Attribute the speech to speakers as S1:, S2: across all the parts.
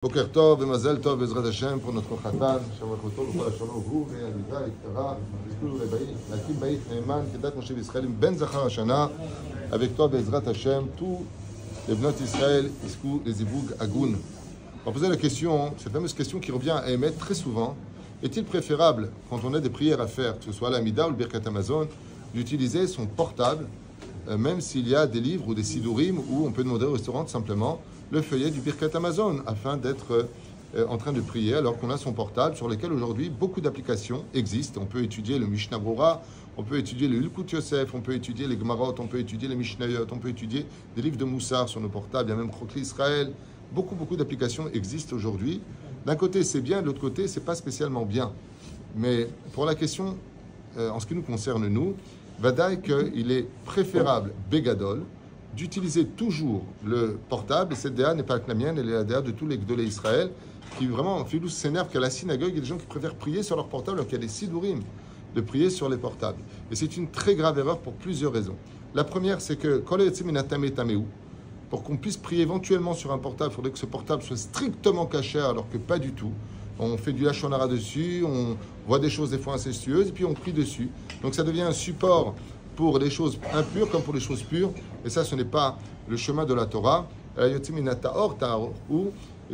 S1: Boker Tov et Mazel Tov Bezrat Hashem pour notre Khatan, Shabbat Tov, Kol Shalom, vous, Alida, Iktara, Lakim Baït, Neyman, Kedat Moshe Israël, Ben Zachar Hashana, avec toi Bezrat Hashem, tous les Bnot Israël, Iskou, les Iboug, Agoun. On posait la question, cette fameuse question qui revient à émettre très souvent, est-il préférable, quand on a des prières à faire, que ce soit l'Amida ou le Birkat Hamazon, d'utiliser son portable, même s'il y a des livres ou des sidurim où on peut demander au restaurant simplement le feuillet du Birkat Hamazon afin d'être en train de prier alors qu'on a son portable sur lequel aujourd'hui beaucoup d'applications existent. On peut étudier le Mishnah Brura, on peut étudier le Hilkut Yosef, on peut étudier les Gemarot, on peut étudier les Mishnayot, on peut étudier des livres de Moussar sur nos portables, il y a même Krokli Israël. Beaucoup d'applications existent aujourd'hui. D'un côté c'est bien, de l'autre côté c'est pas spécialement bien. Mais pour la question, en ce qui nous concerne nous, Vadaï qu'il est préférable, Bégadol, d'utiliser toujours le portable. Et cette DA n'est pas que la mienne, elle est la DA de tous les Gdolé Israël, qui vraiment, en Philous s'énerve qu'à la synagogue, il y a des gens qui préfèrent prier sur leur portable, alors qu'il y a des sidourim de prier sur les portables. Et c'est une très grave erreur pour plusieurs raisons. La première, c'est que pour qu'on puisse prier éventuellement sur un portable, il faudrait que ce portable soit strictement caché, alors que pas du tout. On fait du Lachon Hara dessus, on voit des choses des fois incestueuses, et puis on prie dessus. Donc ça devient un support pour les choses impures comme pour les choses pures. Et ça, ce n'est pas le chemin de la Torah. Et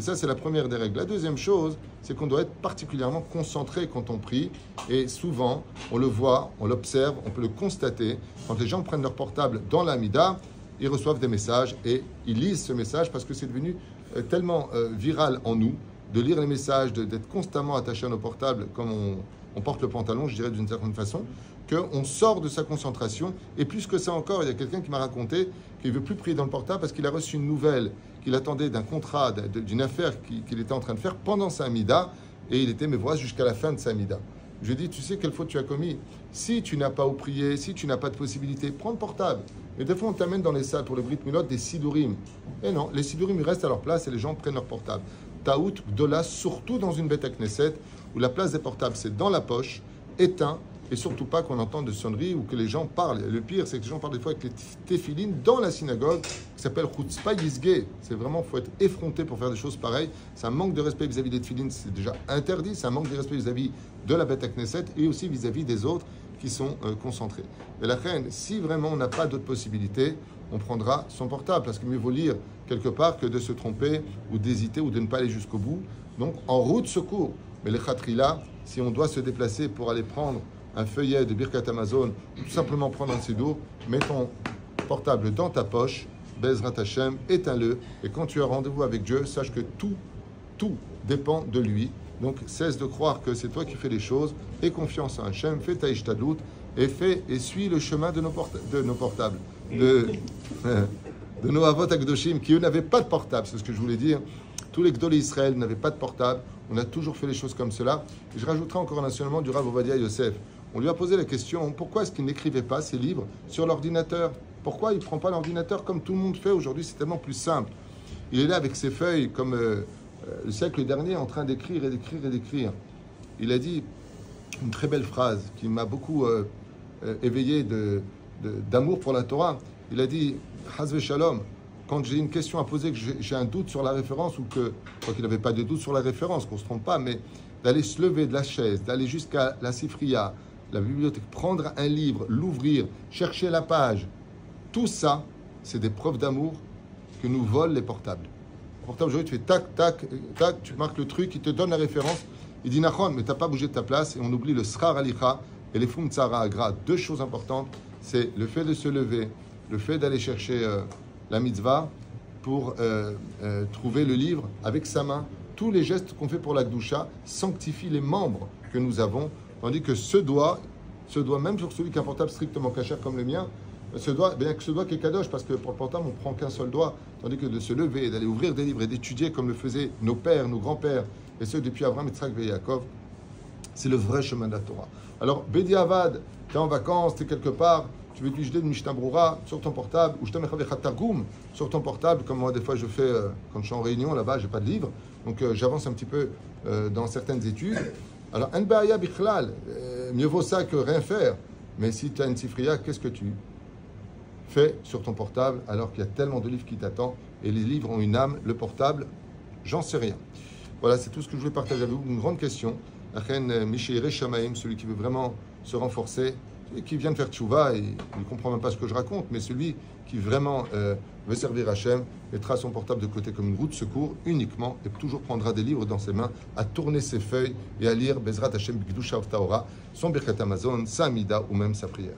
S1: ça, c'est la première des règles. La deuxième chose, c'est qu'on doit être particulièrement concentré quand on prie. Et souvent, on le voit, on l'observe, on peut le constater. Quand les gens prennent leur portable dans l'Amida, ils reçoivent des messages et ils lisent ce message parce que c'est devenu tellement viral en nous de lire les messages, d'être constamment attaché à nos portables comme on porte le pantalon, je dirais d'une certaine façon, qu'on sort de sa concentration. Et plus que ça encore, il y a quelqu'un qui m'a raconté qu'il ne veut plus prier dans le portable parce qu'il a reçu une nouvelle qu'il attendait d'un contrat, d'une affaire qu'il était en train de faire pendant sa Amida, et il était, mais voilà, jusqu'à la fin de sa Amida. Je lui ai dit, tu sais quelle faute tu as commis? Si tu n'as pas où prier, si tu n'as pas de possibilité, prends le portable. Mais des fois, on t'amène dans les salles pour le Brit Milot des sidurim. Et non, les sidurim, ils restent à leur place et les gens prennent leur portable. Taout, Gdola, surtout dans une Beth Knesset, où la place des portables, c'est dans la poche, éteint, et surtout pas qu'on entende de sonneries ou que les gens parlent. Et le pire, c'est que les gens parlent des fois avec les téphilines dans la synagogue, qui s'appelle Chutzpah Yisge. C'est vraiment, il faut être effronté pour faire des choses pareilles. C'est un manque de respect vis-à-vis des téphilines, c'est déjà interdit. C'est un manque de respect vis-à-vis de la Beth Knesset et aussi vis-à-vis des autres qui sont concentrés. Et la reine, si vraiment on n'a pas d'autre possibilité, on prendra son portable, parce que mieux vaut lire quelque part que de se tromper ou d'hésiter ou de ne pas aller jusqu'au bout. Donc, en route, secours. Mais les khatrila, si on doit se déplacer pour aller prendre un feuillet de Birkat Hamazon, ou tout simplement prendre un sidour, mets ton portable dans ta poche, Bezrat Hashem, éteins-le, et quand tu as rendez-vous avec Dieu, sache que tout dépend de lui. Donc, cesse de croire que c'est toi qui fais les choses, aie confiance en Hashem, fais ta ishtadlout, et suis le chemin de nos portables, de nos avot akdoshim, qui eux n'avaient pas de portable, c'est ce que je voulais dire. Tous les Gdolé Israël n'avaient pas de portable. On a toujours fait les choses comme cela. Et je rajouterai encore un enseignement du Rav Ovadia Yosef. On lui a posé la question, pourquoi est-ce qu'il n'écrivait pas ses livres sur l'ordinateur? Pourquoi il ne prend pas l'ordinateur comme tout le monde fait aujourd'hui? C'est tellement plus simple. Il est là avec ses feuilles comme le siècle dernier en train d'écrire et d'écrire et d'écrire. Il a dit une très belle phrase qui m'a beaucoup éveillé d'amour pour la Torah. Il a dit, Hazve Shalom, quand j'ai une question à poser, que j'ai un doute sur la référence, ou que, je crois qu'il n'avait pas de doute sur la référence, qu'on ne se trompe pas, mais d'aller se lever de la chaise, d'aller jusqu'à la Sifriya, la bibliothèque, prendre un livre, l'ouvrir, chercher la page, tout ça, c'est des preuves d'amour que nous volent les portables. Le portable, aujourd'hui, tu fais tac, tac, tac, tu marques le truc, il te donne la référence, il dit Nachon, mais tu n'as pas bougé de ta place, et on oublie le Srar Alicha et les Fum Tzara Agra. Deux choses importantes, c'est le fait de se lever, le fait d'aller chercher la mitzvah pour trouver le livre avec sa main. Tous les gestes qu'on fait pour la Gdusha sanctifient les membres que nous avons, tandis que ce doigt, même sur celui qui a un portable strictement caché comme le mien, bien que ce doigt qui est kadosh, parce que pour le portable on ne prend qu'un seul doigt, tandis que de se lever, d'aller ouvrir des livres et d'étudier comme le faisaient nos pères, nos grands-pères, et ceux depuis Abraham, Yitzhak et Yaakov, c'est le vrai chemin de la Torah. Alors, Bedi Avad, tu es en vacances, tu es quelque part, tu veux utiliser le Mishnah Brura sur ton portable, ou je te mettrai Targum sur ton portable, comme moi des fois je fais quand je suis en réunion là-bas, j'ai pas de livre, donc j'avance un petit peu dans certaines études. Alors, Un Ba'aya Bichlal, mieux vaut ça que rien faire. Mais si tu as une Sifriya, qu'est-ce que tu fais sur ton portable alors qu'il y a tellement de livres qui t'attendent, et les livres ont une âme, le portable J'en sais rien. Voilà, c'est tout ce que je voulais partager avec vous. Une grande question. Celui qui veut vraiment se renforcer, et qui vient de faire tchouva, et il ne comprend même pas ce que je raconte, mais celui qui vraiment veut servir Hachem, mettra son portable de côté comme une roue de secours uniquement, et toujours prendra des livres dans ses mains, à tourner ses feuilles et à lire Bezrat Hachem B'Kedusha Utaora, son Birkat Amazon, sa Amida ou même sa prière.